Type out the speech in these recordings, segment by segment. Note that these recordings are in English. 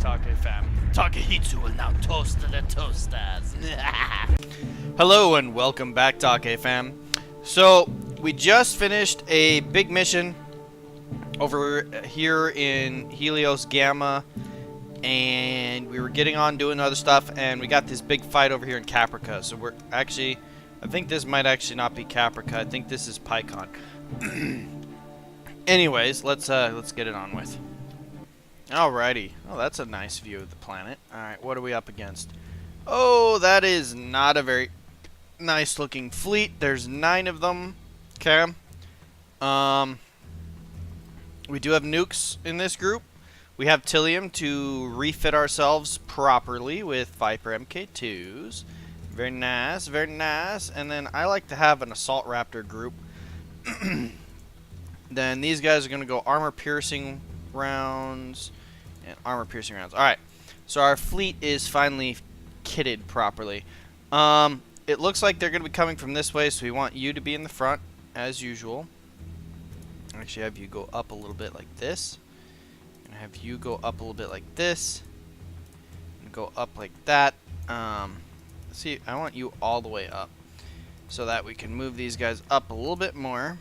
Take fam. Takehitsu will now toast the toasters. Hello and welcome back, Take fam. So, we just finished a big mission over here in Helios Gamma, and we were getting on doing other stuff, and we got this big fight over here in Caprica. So we're actually, I think this might actually not be Caprica. I think this is Picon. Anyways, let's get it on with. Alrighty. Oh, that's a nice view of the planet. Alright, what are we up against? Oh, that is not a very nice looking fleet. There's 9 of them. Okay. We do have nukes in this group. We have Tillium to refit ourselves properly with Viper MK2s. Very nice, very nice. And then I like to have an Assault Raptor group. Then these guys are going to go armor piercing rounds and armor piercing rounds. Alright, so our fleet is finally kitted properly. It looks like they're going to be coming from this way, so we want you to be in the front as usual. Actually have you go up a little bit like this, and have you go up a little bit like this, and go up like that. See, I want you all the way up so that we can move these guys up a little bit more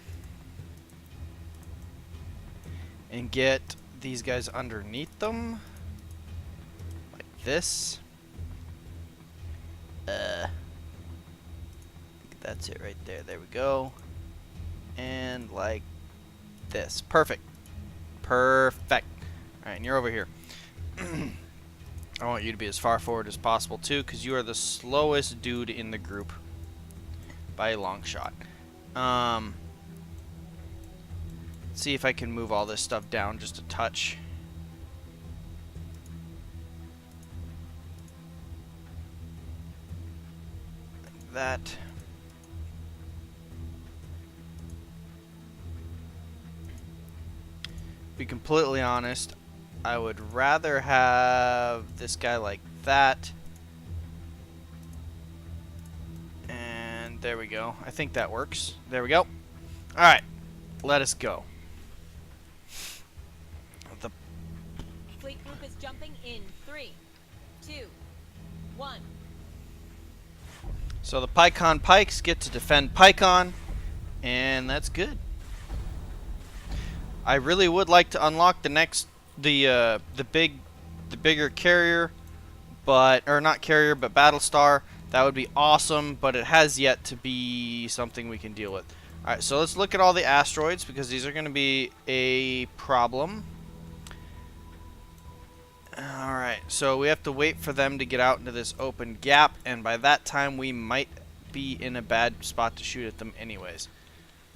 and get these guys underneath them like this. That's it right there. There we go. And like this. Perfect. Perfect. Alright, and you're over here. I want you to be as far forward as possible too, because you are the slowest dude in the group by a long shot. See if I can move all this stuff down just a touch. Like that. To be completely honest, I would rather have this guy like that. And there we go. I think that works. There we go. Alright. Let us go. The fleet group is jumping in 3, 2, 1. So the Picon Pikes get to defend Picon, and that's good. I really would like to unlock the next the bigger carrier, but not carrier but Battlestar. That would be awesome, but it has yet to be something we can deal with. Alright, so let's look at all the asteroids, because these are going to be a problem. Alright, so we have to wait for them to get out into this open gap, and by that time we might be in a bad spot to shoot at them anyways.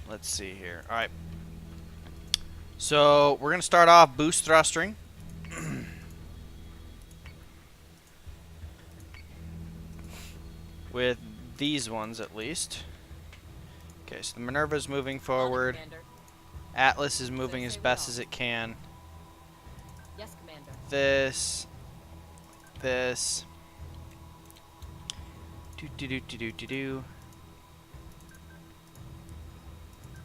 Let's see here. Alright. So, we're going to start off boost thrusting. With these ones at least. Okay, so the Minerva's moving forward. Atlas is moving as best as it can. Yes, Commander. This. Yes,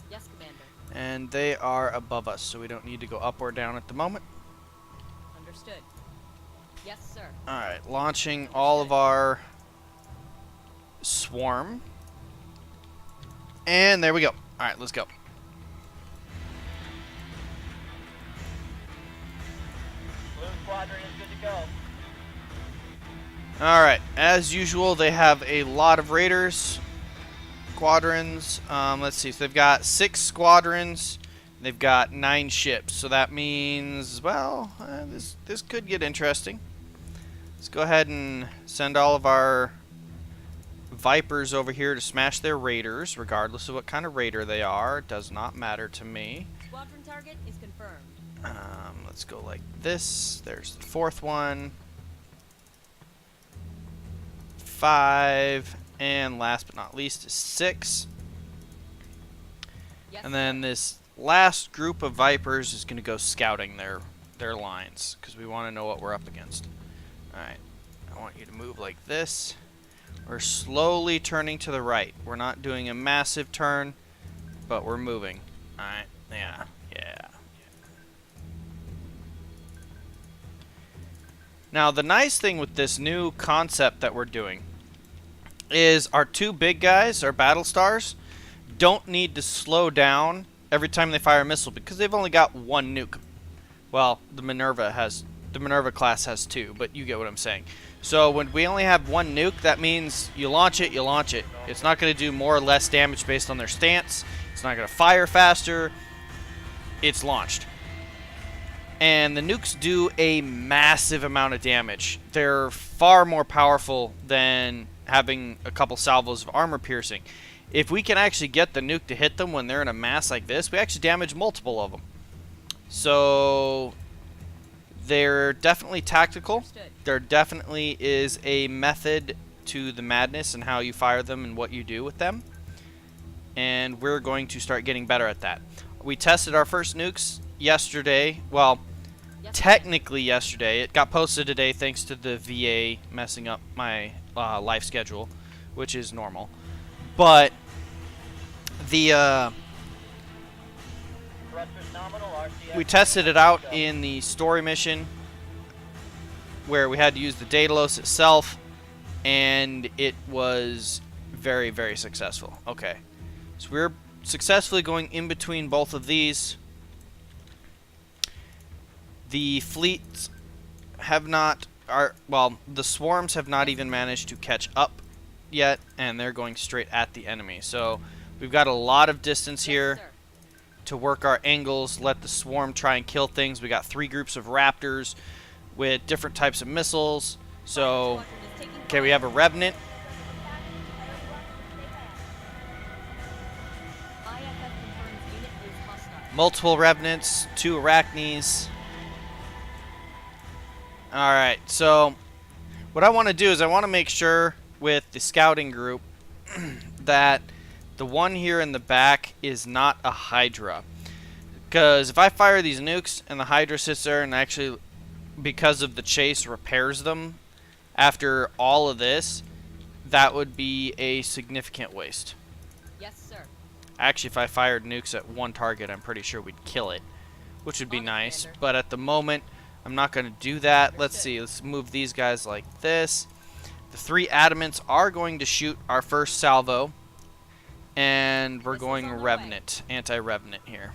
Commander. And they are above us, so we don't need to go up or down at the moment. Understood. Yes, sir. Alright, launching all of our swarm. And there we go. Alright, let's go. Blue squadron is good to go. Alright, as usual, they have a lot of raiders. Squadrons. Let's see. So they've got 6 squadrons. They've got 9 ships. So that means, well, this could get interesting. Let's go ahead and send all of our Vipers over here to smash their raiders, regardless of what kind of raider they are. It does not matter to me. Squadron target is confirmed. Let's go like this. There's the 4th one. 5. And last but not least is 6. Yes, And then this last group of Vipers is going to go scouting their lines, because we want to know what we're up against. Alright, I want you to move like this. We're slowly turning to the right. We're not doing a massive turn, but we're moving. Alright, yeah. Now, the nice thing with this new concept that we're doing is our two big guys, our battle stars, don't need to slow down every time they fire a missile because they've only got one nuke. Well, the Minerva class has two, but you get what I'm saying. So when we only have one nuke, that means you launch it, you launch it. It's not going to do more or less damage based on their stance. It's not going to fire faster. It's launched. And the nukes do a massive amount of damage. They're far more powerful than having a couple salvos of armor piercing. If we can actually get the nuke to hit them when they're in a mass like this, we actually damage multiple of them. So they're definitely tactical. Understood. There definitely is a method to the madness and how you fire them and what you do with them. And we're going to start getting better at that. We tested our first nukes yesterday. Well, technically yesterday. It got posted today thanks to the VA messing up my life schedule, which is normal. But the Thrusters nominal, RCS. we tested it out in the story mission where we had to use the Daedalus itself, and it was very, very successful. Okay, so we're successfully going in between both of these. The fleets have not, the swarms have not even managed to catch up yet, and they're going straight at the enemy. So we've got a lot of distance here Yes, sir. to work our angles, let the swarm try and kill things. We got 3 groups of raptors with different types of missiles. So, Squadron is taking okay, we fire. have a revenant. IFF confirms unit is hostile. Multiple revenants, 2 arachnes. Alright, so what I want to do is I want to make sure with the scouting group that the one here in the back is not a Hydra. Because if I fire these nukes and the Hydra sits there and actually, because of the chase, repairs them after all of this, that would be a significant waste. Yes, sir. Actually, if I fired nukes at one target, I'm pretty sure we'd kill it, which would be On it, nice. Commander. But at the moment, I'm not going to do that. Let's see. Let's move these guys like this. The 3 adamants are going to shoot our first salvo, and we're Missiles going on the way. Revenant, anti-Revenant here.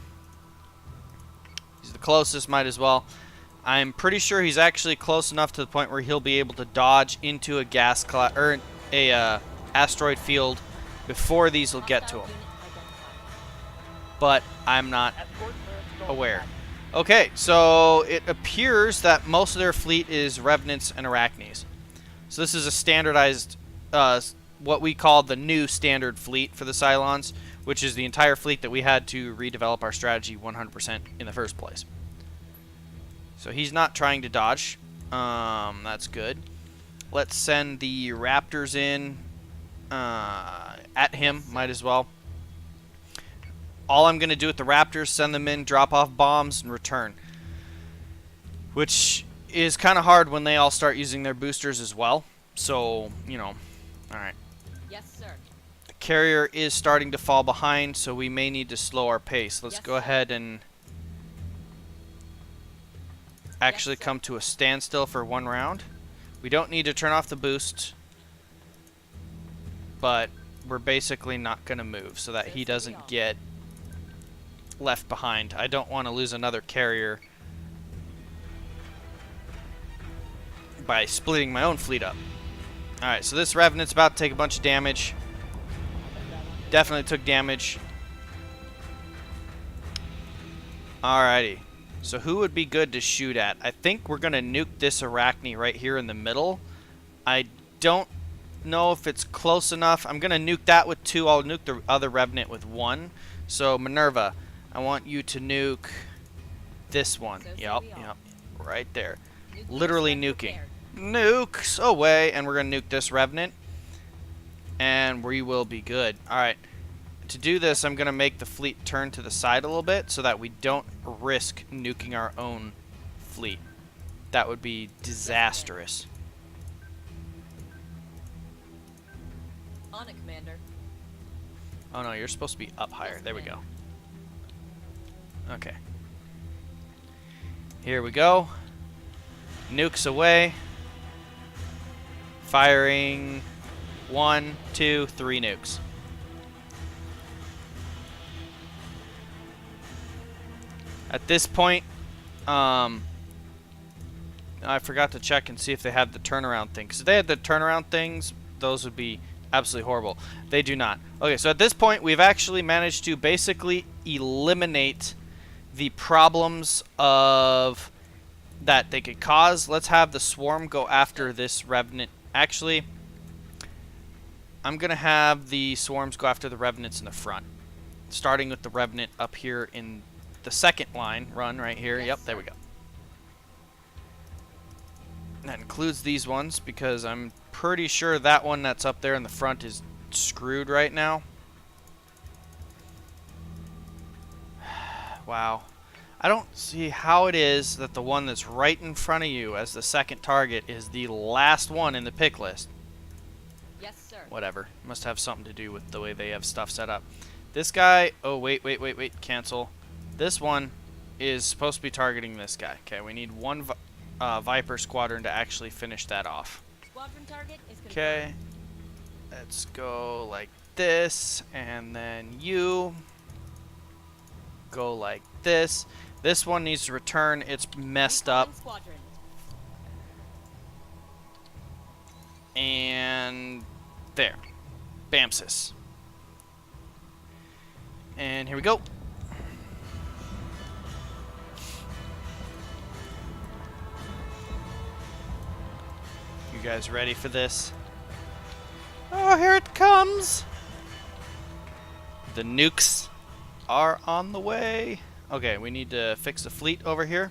He's the closest, might as well. I'm pretty sure he's actually close enough to the point where he'll be able to dodge into a gas cloud or a asteroid field before these will get to Hostile him. unit identified. But I'm not Escort clearance aware. back. Okay, so it appears that most of their fleet is Revenants and Arachnes. So this is a standardized, what we call the new standard fleet for the Cylons, which is the entire fleet that we had to redevelop our strategy 100% in the first place. So he's not trying to dodge. That's good. Let's send the Raptors in at him, might as well. All I'm going to do with the Raptors, send them in, drop off bombs, and return. Which is kind of hard when they all start using their boosters as well. So, you know, alright. Yes, sir. The carrier is starting to fall behind, so we may need to slow our pace. Let's Yes, go sir. ahead and actually Yes, sir. come to a standstill for 1 round. We don't need to turn off the boost, but we're basically not going to move so that he doesn't get left behind. I don't want to lose another carrier by splitting my own fleet up. Alright, so this Revenant's about to take a bunch of damage. Definitely took damage. Alrighty. So who would be good to shoot at? I think we're going to nuke this Arachne right here in the middle. I don't know if it's close enough. I'm going to nuke that with 2. I'll nuke the other Revenant with 1. So Minerva, I want you to nuke this one. So say Yep, we all. yep. Right there. Nuclear Literally strike nuking. prepared. Nukes away, and we're going to nuke this Revenant. And we will be good. Alright. To do this, I'm going to make the fleet turn to the side a little bit so that we don't risk nuking our own fleet. That would be disastrous. On it, Commander. Oh no, you're supposed to be up higher. Yes, There we go. Commander. Okay. Here we go. Nukes away. Firing 1, 2, 3 nukes. At this point, I forgot to check and see if they have the turnaround thing. Because if they had the turnaround things, those would be absolutely horrible. They do not. Okay, so at this point, we've actually managed to basically eliminate the problems of that they could cause. Let's have the swarm go after this revenant. Actually, I'm going to have the swarms go after the revenants in the front. Starting with the revenant up here in the second line run right here. Yep, there we go. That includes these ones because I'm pretty sure that one that's up there in the front is screwed right now. Wow. I don't see how it is that the one that's right in front of you as the second target is the last one in the pick list. Yes, sir. Whatever. Must have something to do with the way they have stuff set up. This guy... Oh, wait. Cancel. This one is supposed to be targeting this guy. Okay, we need one Viper squadron to actually finish that off. Squadron target is confirmed. Okay. Let's go like this, and then you go like this. This one needs to return. It's messed up. Squadron. And there. Bamsis. And here we go. You guys ready for this? Oh, here it comes! The nukes are on the way. Okay, we need to fix the fleet over here.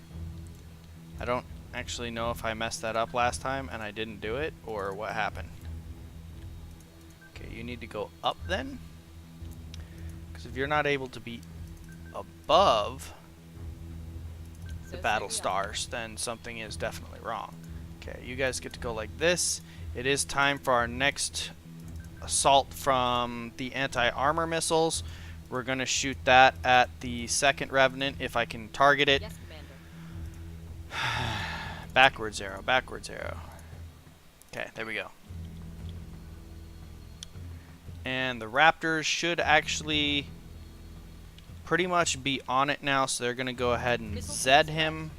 I don't actually know if I messed that up last time and I didn't do it, or what happened. Okay, you need to go up then. Because if you're not able to be above the battle stars, then something is definitely wrong. Okay, you guys get to go like this. It is time for our next assault from the anti-armor missiles. We're going to shoot that at the second Revenant if I can target it. Yes, Commander. Backwards arrow, backwards arrow. Okay, there we go. And the Raptors should actually pretty much be on it now, so they're going to go ahead and Zed him.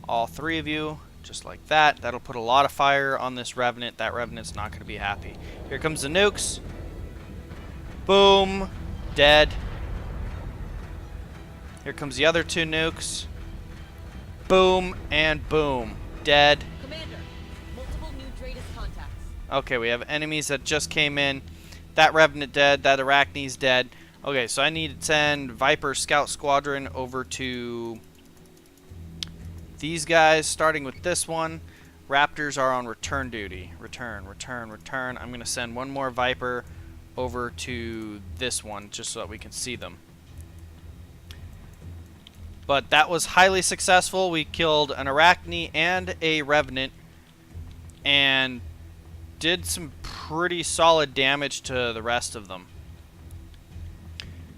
All three of you, just like that. That'll put a lot of fire on this Revenant. That Revenant's not going to be happy. Here comes the nukes. Boom. Dead. Here comes the other two nukes. Boom and boom. Dead. Commander, multiple new Dratus contacts. Okay, we have enemies that just came in. That Revenant dead. That Arachne's dead. Okay, so I need to send Viper Scout Squadron over to these guys, starting with this one. Raptors are on return duty. Return. I'm going to send one more Viper over to this one just so that we can see them. But that was highly successful. We killed an Arachne and a Revenant and did some pretty solid damage to the rest of them.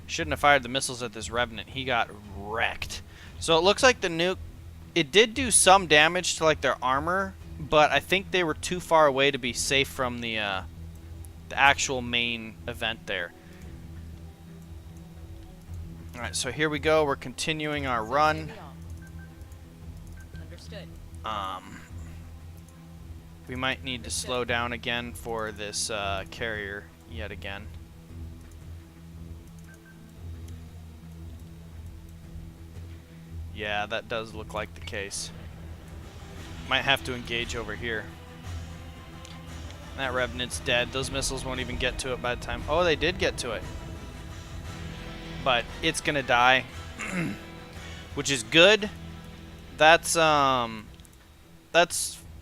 Shouldn't have fired the missiles at this Revenant. He got wrecked. So it looks like the nuke, it did do some damage to like their armor, but I think they were too far away to be safe from the actual main event there. Alright, so here we go. We're continuing our run. Understood. We might need to slow down again for this carrier yet again. Yeah, that does look like the case. Might have to engage over here. That Revenant's dead. Those missiles won't even get to it by the time... Oh, they did get to it. But it's gonna die. Which is good. That's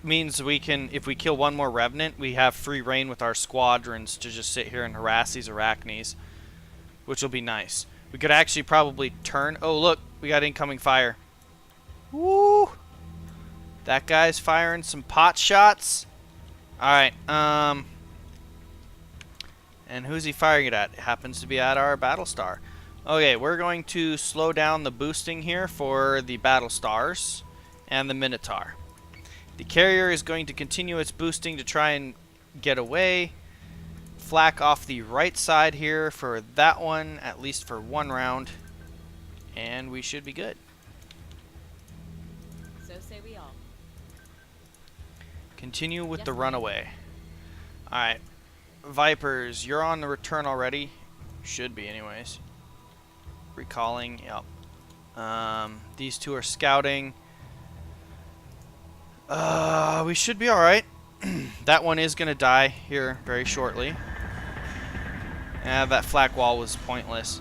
means we can, if we kill one more Revenant, we have free reign with our squadrons to just sit here and harass these Arachnes, which will be nice. We could actually probably turn... Oh, look, we got incoming fire. Woo! That guy's firing some pot shots. Alright, and who's he firing it at? It happens to be at our Battlestar. Okay, we're going to slow down the boosting here for the Battlestars and the Minotaur. The carrier is going to continue its boosting to try and get away. Flak off the right side here for that one, at least for one round. And we should be good. So say we all. Continue with Yes, the ma'am. runaway. Alright. Vipers, you're on the return already. Should be anyways. Recalling, yep. These two are scouting. We should be alright. That one is going to die here very shortly. That flak wall was pointless.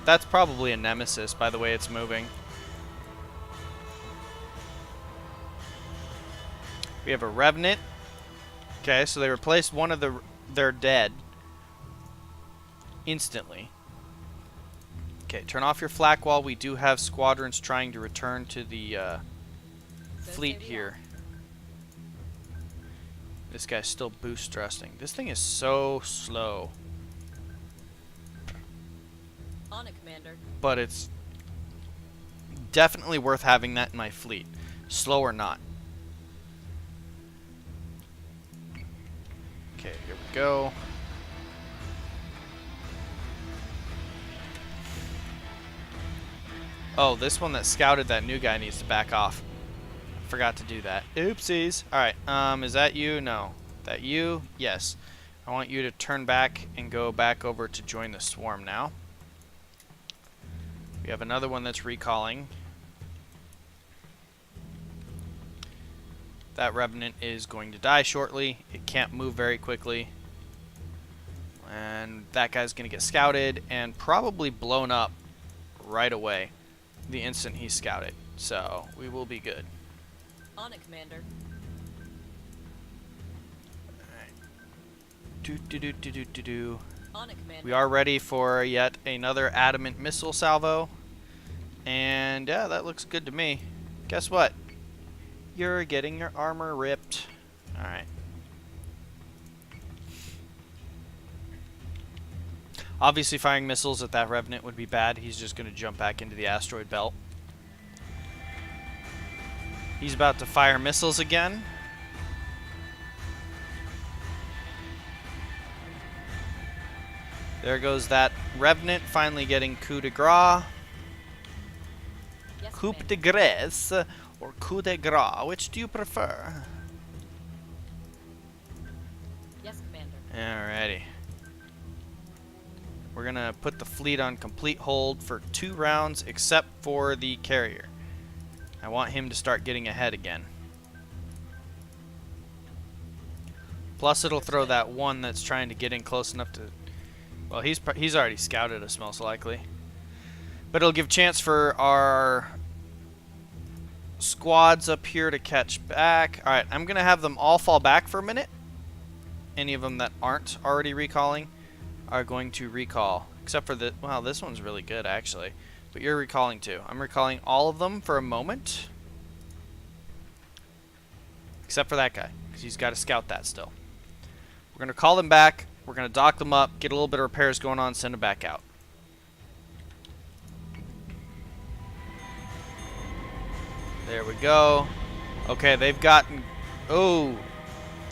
That's probably a nemesis by the way it's moving. We have a Revenant. Okay, so they replaced one of their dead instantly. Okay, turn off your flak wall. We do have squadrons trying to return to the fleet here. This guy's still boost thrusting. This thing is so slow. On it, Commander. But it's definitely worth having that in my fleet. Slow or not. Okay, here we go. Oh, this one that scouted that new guy needs to back off. Forgot to do that. Oopsies. Alright, is that you? No. That you? Yes. I want you to turn back and go back over to join the swarm now. We have another one that's recalling. That Revenant is going to die shortly. It can't move very quickly. And that guy's going to get scouted and probably blown up right away the instant he's scouted. So, we will be good. On it, Commander. Do. On it, Commander. We are ready for yet another adamant missile salvo. And yeah, that looks good to me. Guess what? You're getting your armor ripped. Alright. Obviously firing missiles at that Revenant would be bad. He's just going to jump back into the asteroid belt. He's about to fire missiles again. There goes that Revenant finally getting coup de grace. Yes, Coup de Commander. grace or coup de grace, which do you prefer? Yes, Commander. Alrighty. We're gonna put the fleet on complete hold for 2 rounds except for the carrier. I want him to start getting ahead again. Plus it'll throw that one that's trying to get in close enough to... Well, he's already scouted us most likely. But it'll give chance for our squads up here to catch back. Alright, I'm gonna have them all fall back for a minute. Any of them that aren't already recalling are going to recall. Except for the... Wow, this one's really good actually. But you're recalling too. I'm recalling all of them for a moment. Except for that guy, because he's got to scout that still. We're going to call them back. We're going to dock them up, get a little bit of repairs going on, send them back out. There we go. Okay, they've gotten... Oh,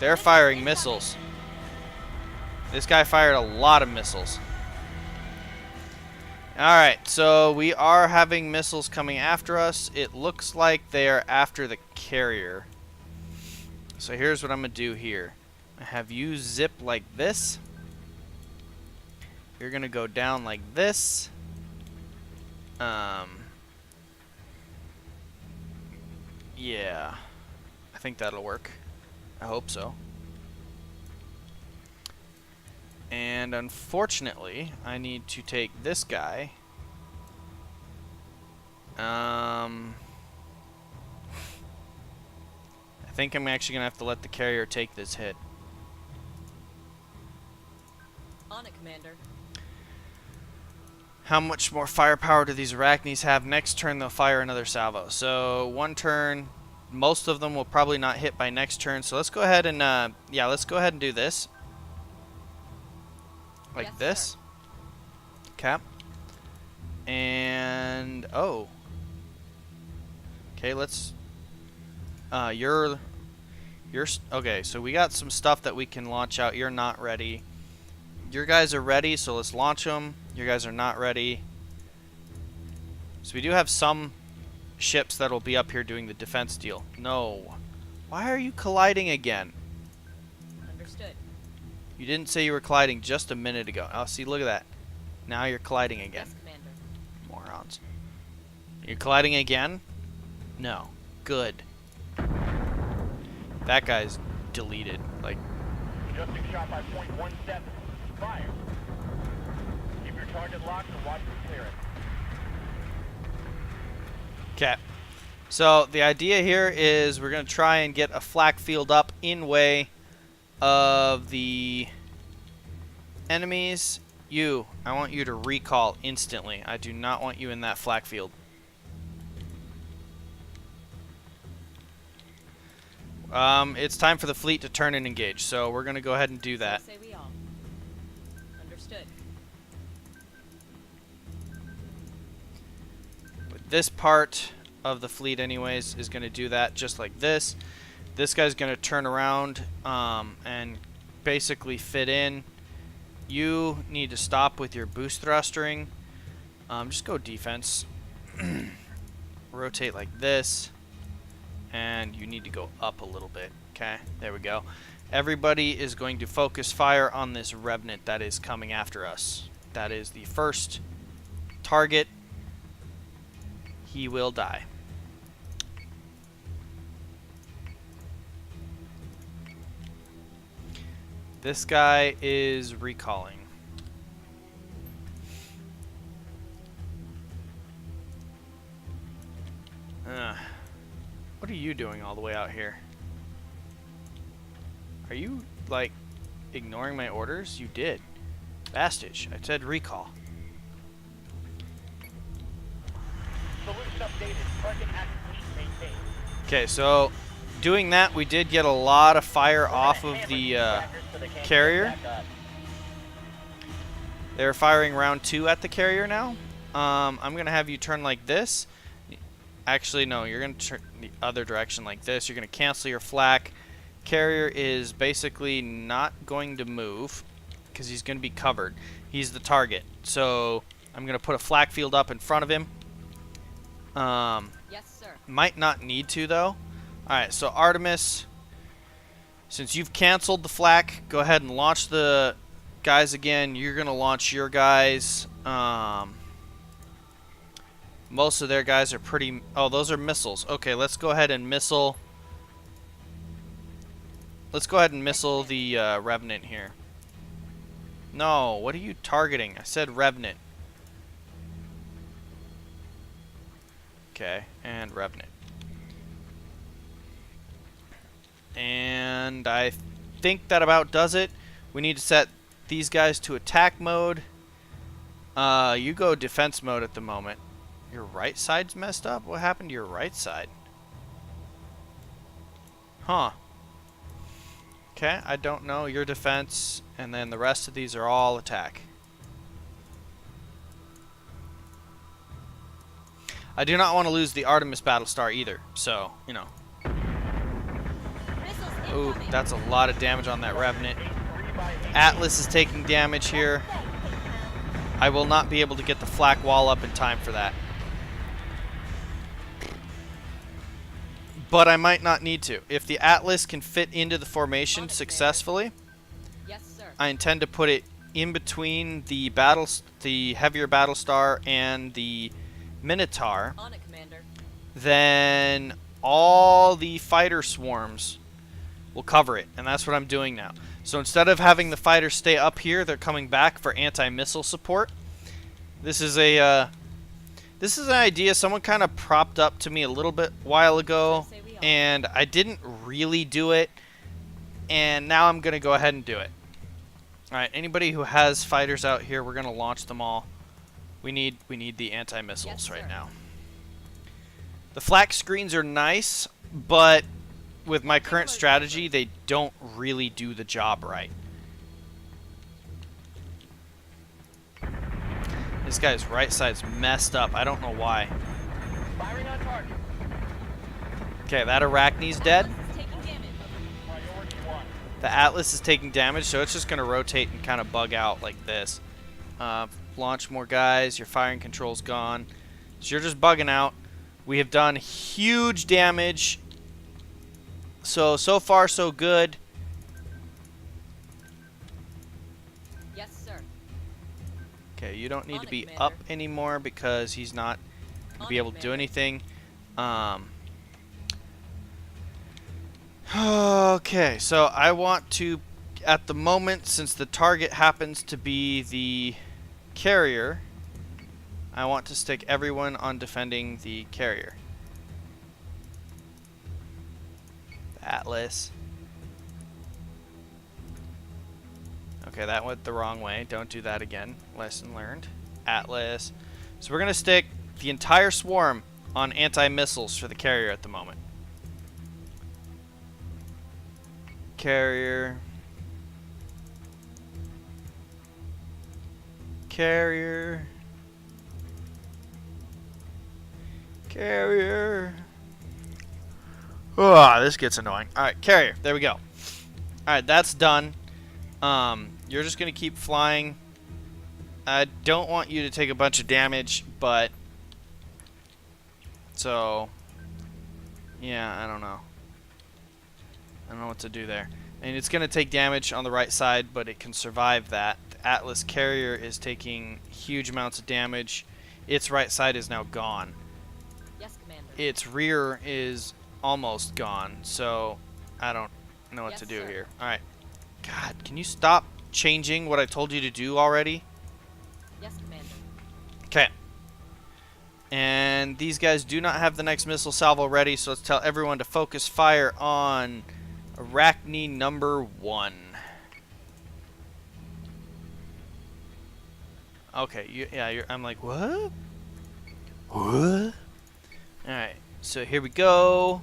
they're firing missiles. This guy fired a lot of missiles. Alright, so we are having missiles coming after us. It looks like they are after the carrier. So here's what I'm going to do here. I have you zip like this. You're going to go down like this. Yeah. I think that'll work. I hope so. And unfortunately, I need to take this guy. I think I'm actually going to have to let the carrier take this hit. On it, Commander. How much more firepower do these arachnes have? Next turn they'll fire another salvo. So one turn, most of them will probably not hit by next turn. So let's go ahead and yeah, let's go ahead and do this. Like Yes, this. sir. Cap. And oh. Okay, let's Okay, so we got some stuff that we can launch out. You're not ready. Your guys are ready, so let's launch them. Your guys are not ready. So we do have some ships that will be up here doing the defense deal. No. Why are you colliding again? Understood. You didn't say you were colliding just a minute ago. Oh, see, look at that. Now you're colliding again. Yes, Commander. Morons. You're colliding again? No. Good. That guy's deleted. Like, Adjusting shot by 0.17. Fire. Keep your target locked and watch for clearance. okay. So the idea here is we're going to try and get a flak field up in way of the enemies. I want you to recall instantly. I do not want you in that flak field. It's time for the fleet to turn and engage, so we're going to go ahead and do that. So say we all. Understood. This part of the fleet anyways is going to do that just like this. This guy's going to turn around and basically fit in. You need to stop with your boost thrustering. Just go defense. Rotate like this. And you need to go up a little bit. Okay, there we go. Everybody is going to focus fire on this revenant that is coming after us. That is the first target. He will die. This guy is recalling. What are you doing all the way out here? Are you, like, ignoring my orders? You did. Bastage. I said recall. Solution updated. Target active heat maintained. Okay, so doing that, we did get a lot of fire off of the carrier. They're firing round 2 at the carrier now. I'm going to have you turn like this. Actually, no, you're going to turn the other direction like this. You're going to cancel your flak. Carrier is basically not going to move because he's going to be covered. He's the target. So I'm going to put a flak field up in front of him. Yes, sir. Might not need to, though. Alright, so Artemis, since you've canceled the flak, go ahead and launch the guys again. You're going to launch your guys. Most of their guys are pretty... Oh, those are missiles. Okay, let's go ahead and missile... Let's go ahead and missile the Revenant here. No, what are you targeting? I said Revenant. Okay, and Revenant. And I think that about does it. We need to set these guys to attack mode. You go defense mode at the moment. Your right side's messed up? What happened to your right side? Huh. Okay, I don't know. Your defense, and then the rest of these are all attack. I do not want to lose the Artemis Battlestar either, so, you know. Missiles Ooh, incoming. that's a lot of damage on that Revenant. Atlas is taking damage here. I will not be able to get the flak wall up in time for that. But I might not need to. If the Atlas can fit into the formation successfully, Yes, sir. I intend to put it in between the heavier Battlestar and the Minotaur. On it, Commander. Then all the fighter swarms will cover it, and that's what I'm doing now. So instead of having the fighters stay up here, they're coming back for anti-missile support. This is an idea someone kind of propped up to me a little bit while ago, and I didn't really do it, and now I'm going to go ahead and do it. Alright, anybody who has fighters out here, we're going to launch them all. We need the anti-missiles Yes, right sir. now. The flak screens are nice, but with my current strategy, they don't really do the job right. This guy's right side's messed up. I don't know why. Firing on target. Okay, that Arachne's dead. Atlas is taking damage. Priority 1. The Atlas is taking damage, so it's just going to rotate and kind of bug out like this. Launch more guys. Your firing control's gone. So you're just bugging out. We have done huge damage. So far, so good. Yes, sir. Okay, you don't need On to it, be Commander. up anymore because he's not going to On be it, able to do Commander. anything. Okay, so I want to, at the moment, since the target happens to be the carrier, I want to stick everyone on defending the carrier. The Atlas. Okay, that went the wrong way. Don't do that again. Lesson learned. Atlas. So we're going to stick the entire swarm on anti-missiles for the carrier at the moment. Carrier. Carrier. Carrier. Oh, this gets annoying. Alright, carrier. There we go. Alright, that's done. You're just going to keep flying. I don't want you to take a bunch of damage, but... So... Yeah, I don't know. I don't know what to do there. I mean, it's going to take damage on the right side, but it can survive that. The Atlas carrier is taking huge amounts of damage. Its right side is now gone. Yes, Commander. Its rear is almost gone, so I don't know what Yes, to do sir. here. Alright. God, can you stop changing what I told you to do already? Yes, Commander. Okay. And these guys do not have the next missile salvo ready, so let's tell everyone to focus fire on Arachne number 1. Okay, I'm like, what? What? Alright, so here we go.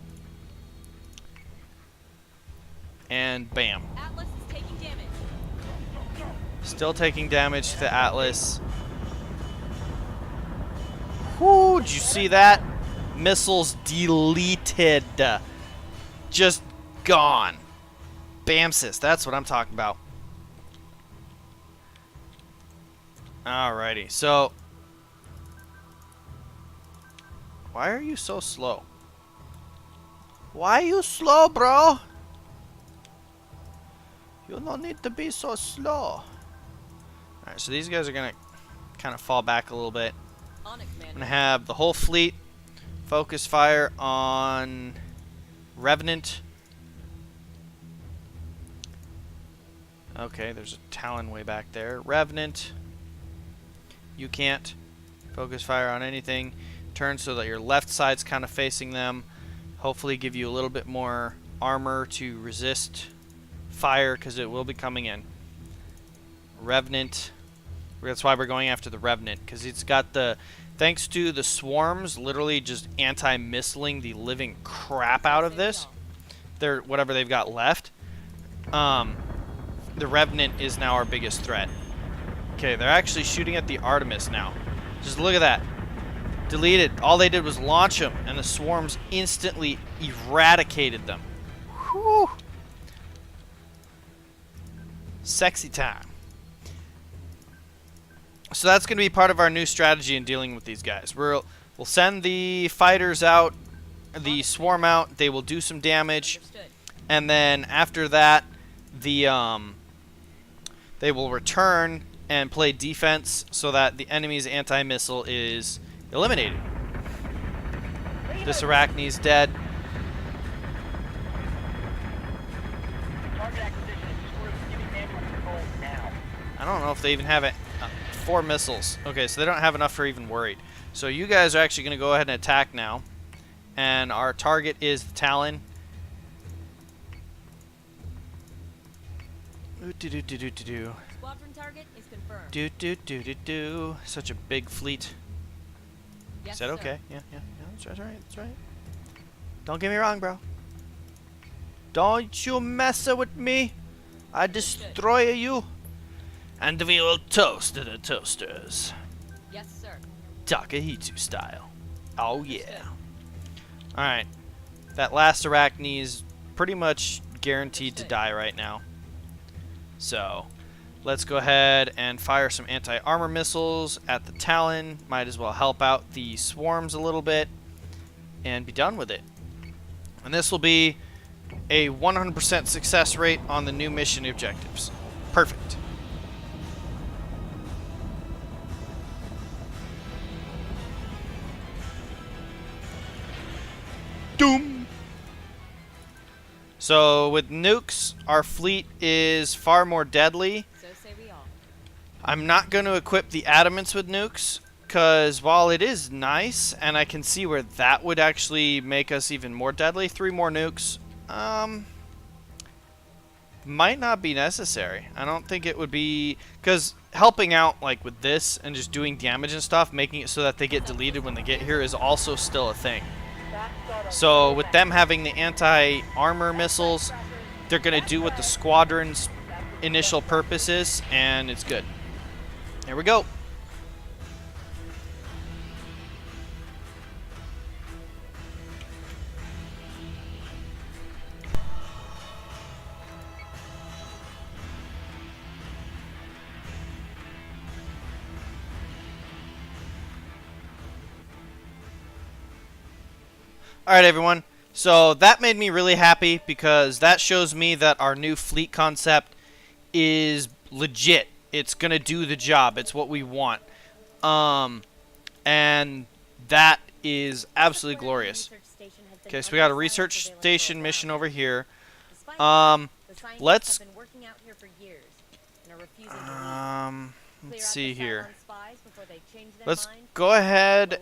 And bam. Atlas is taking damage. Still taking damage to the Atlas. Whoo, did you see that? Missiles deleted. Just gone. Bamsis, that's what I'm talking about. Alrighty, so... Why are you so slow? Why are you slow, bro? You don't need to be so slow. Alright, so these guys are going to kind of fall back a little bit. On it, I'm Commander. going to have the whole fleet focus fire on Revenant. Okay, there's a Talon way back there. Revenant. You can't focus fire on anything. Turn so that your left side's kind of facing them. Hopefully give you a little bit more armor to resist fire, because it will be coming in. Revenant. That's why we're going after the Revenant, because it's got the... Thanks to the swarms literally just anti-missiling the living crap out of this. They're whatever they've got left. The Revenant is now our biggest threat. Okay, they're actually shooting at the Artemis now. Just look at that. Deleted. All they did was launch them, and the swarms instantly eradicated them. Whew. Sexy time. So that's going to be part of our new strategy in dealing with these guys. We'll send the fighters out, the swarm out. They will do some damage, Understood. and then after that, they will return and play defense so that the enemy's anti-missile is eliminated. This Arachne's dead. Target acquisition is screwed. Give me manual control now. I don't know if they even have it. 4 missiles. Okay, so they don't have enough for even worried. So you guys are actually going to go ahead and attack now. And our target is the Talon. Do-do-do-do-do-do. Squadron target is confirmed. Do-do-do-do-do. Such a big fleet. Yes, Is that sir. okay? Yeah, that's right, that's right. Don't get me wrong, bro. Don't you mess with me. I destroy you. And we will toast the toasters. Yes, sir. Takehitsu style. Oh yeah. Alright. That last Arachne is pretty much guaranteed to die right now. So, let's go ahead and fire some anti-armor missiles at the Talon. Might as well help out the swarms a little bit and be done with it. And this will be a 100% success rate on the new mission objectives. Perfect. Doom! So with nukes, our fleet is far more deadly. So say we all. I'm not going to equip the adamants with nukes, because while it is nice, and I can see where that would actually make us even more deadly, 3 more nukes, might not be necessary. I don't think it would be, because helping out like with this and just doing damage and stuff, making it so that they get deleted when they get here is also still a thing. So with them having the anti-armor missiles, they're going to do what the squadron's initial purpose is, and it's good. Here we go. Alright everyone, so that made me really happy because that shows me that our new fleet concept is legit. It's going to do the job. It's what we want. And that is absolutely glorious. Okay, so we got a research station mission over here. Let's see here. Let's go ahead.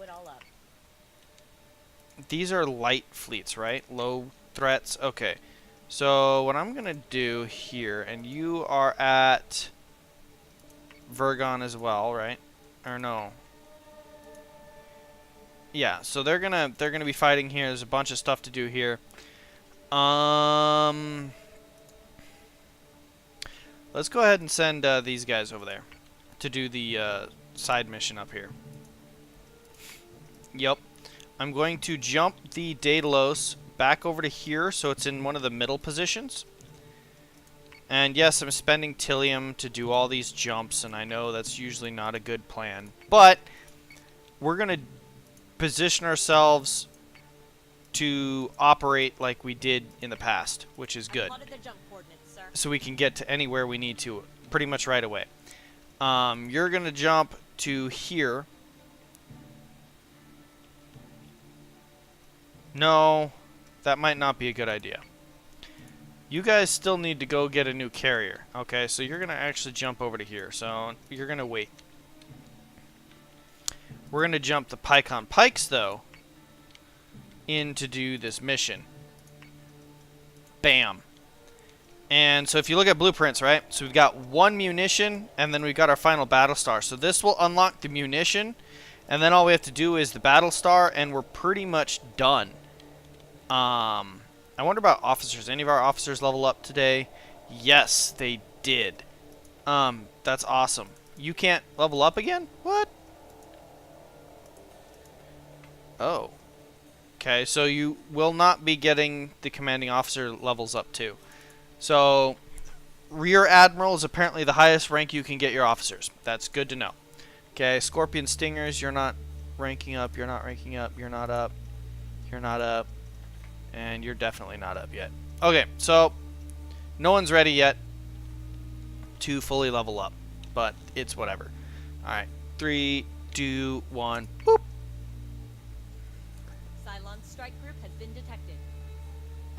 These are light fleets, right? Low threats. Okay. So what I'm going to do here, and you are at Vergon as well, right? Or no. Yeah, so they're going to be fighting here. There's a bunch of stuff to do here. Let's go ahead and send these guys over there to do the side mission up here. Yep. I'm going to jump the Daedalus back over to here so it's in one of the middle positions. And yes, I'm spending Tillium to do all these jumps, and I know that's usually not a good plan. But we're going to position ourselves to operate like we did in the past, which is good. So we can get to anywhere we need to pretty much right away. You're going to jump to here. No, that might not be a good idea. You guys still need to go get a new carrier. Okay, so you're going to actually jump over to here. So you're going to wait. We're going to jump the Picon Pikes, though, in to do this mission. Bam. And so if you look at blueprints, right? So we've got 1 munition, and then we've got our final Battlestar. So this will unlock the munition, and then all we have to do is the Battlestar, and we're pretty much done. I wonder about officers. Any of our officers level up today? Yes, they did. That's awesome. You can't level up again? What? Oh. Okay, so you will not be getting the commanding officer levels up too. So, Rear Admiral is apparently the highest rank you can get your officers. That's good to know. Okay, Scorpion Stingers, you're not ranking up, you're not ranking up, you're not up, you're not up, and you're definitely not up yet. Okay, so no one's ready yet to fully level up, but it's whatever. Alright, 3, 2, 1, boop. Cylon strike group has been detected.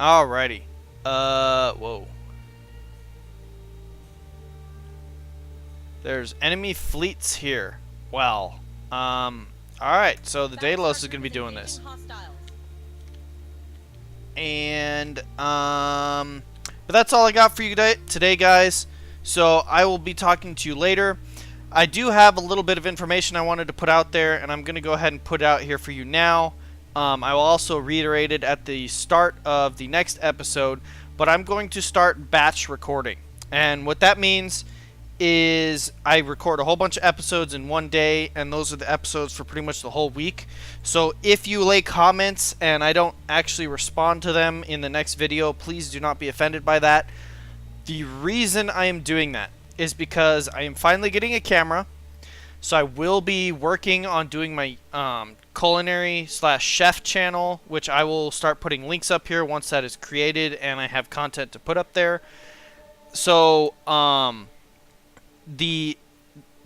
Alrighty. Whoa. There's enemy fleets here. Well, alright, so the Daedalus is going to be doing this. And, but that's all I got for you today, guys. So I will be talking to you later. I do have a little bit of information I wanted to put out there, and I'm going to go ahead and put it out here for you now. I will also reiterate it at the start of the next episode, but I'm going to start batch recording. And what that means is I record a whole bunch of episodes in one day, and those are the episodes for pretty much the whole week. So if you lay comments and I don't actually respond to them in the next video, please do not be offended by that. The reason I am doing that is because I am finally getting a camera, so I will be working on doing my culinary / chef channel, which I will start putting links up here once that is created and I have content to put up there. So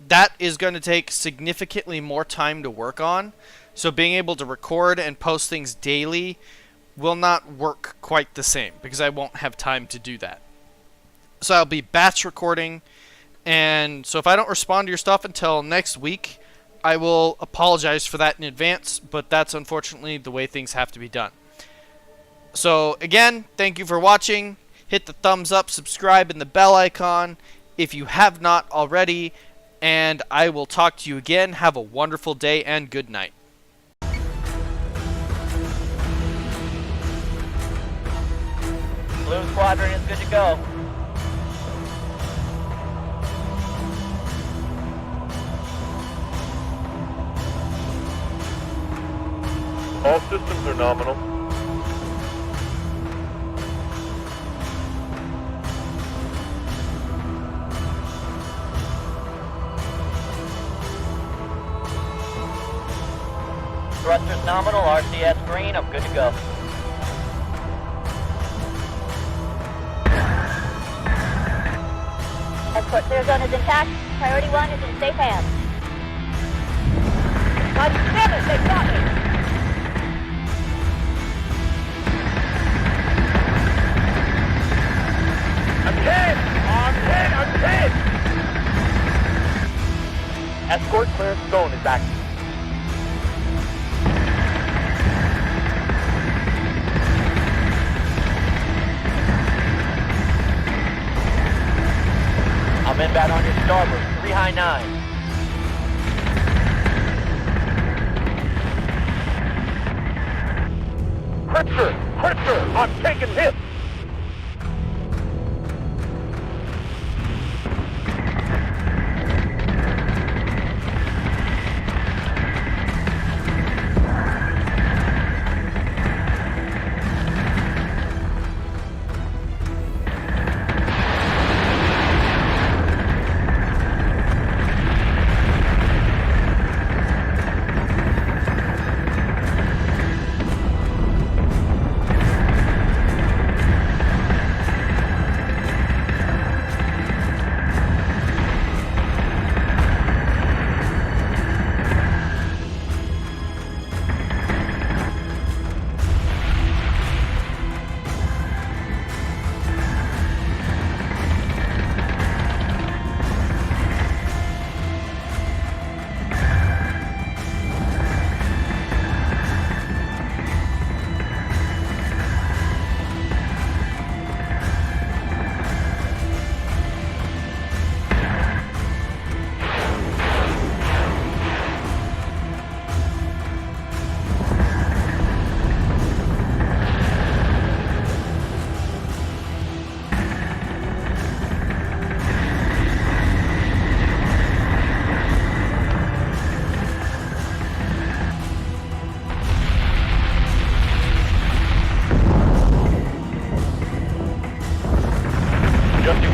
that is going to take significantly more time to work on. So being able to record and post things daily will not work quite the same because I won't have time to do that. So I'll be batch recording, and so if I don't respond to your stuff until next week, I will apologize for that in advance, but that's unfortunately the way things have to be done. So again, thank you for watching. Hit the thumbs up, subscribe, and the bell icon if you have not already, and I will talk to you again. Have a wonderful day and good night. Blue Squadron is good to go. All systems are nominal. Thrusters nominal, RCS green, I'm good to go. Escort clear zone is intact. Priority 1 is in safe hands. God damn it, they got me! I'm hit! I'm hit! Escort clear zone is active. I'm inbound on your starboard, 3 high 9. Critzer, I'm taking hits.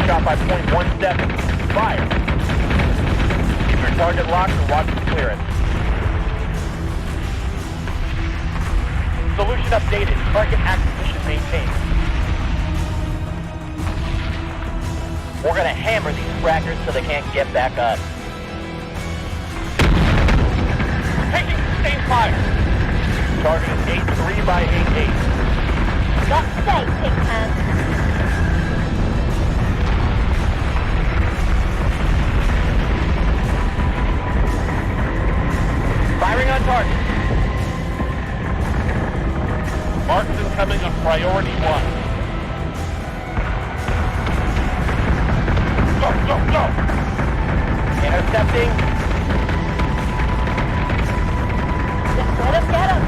Shot by .17. Fire. Keep your target locked and watch for clearance. Solution updated. Target acquisition maintained. We're gonna hammer these frackers so they can't get back up. Taking sustained fire. Target is 8-3 by 8-8. Got safe, take time. Firing on target. Marks incoming on priority 1. Go! Intercepting. Get him!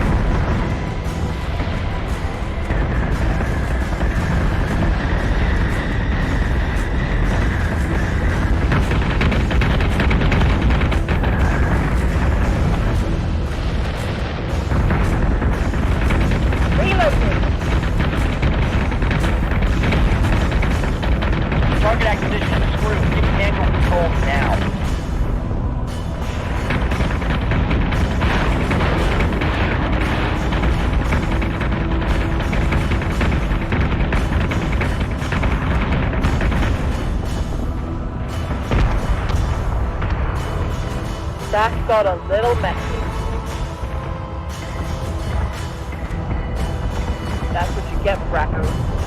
That got a little messy. That's what you get, Bracco.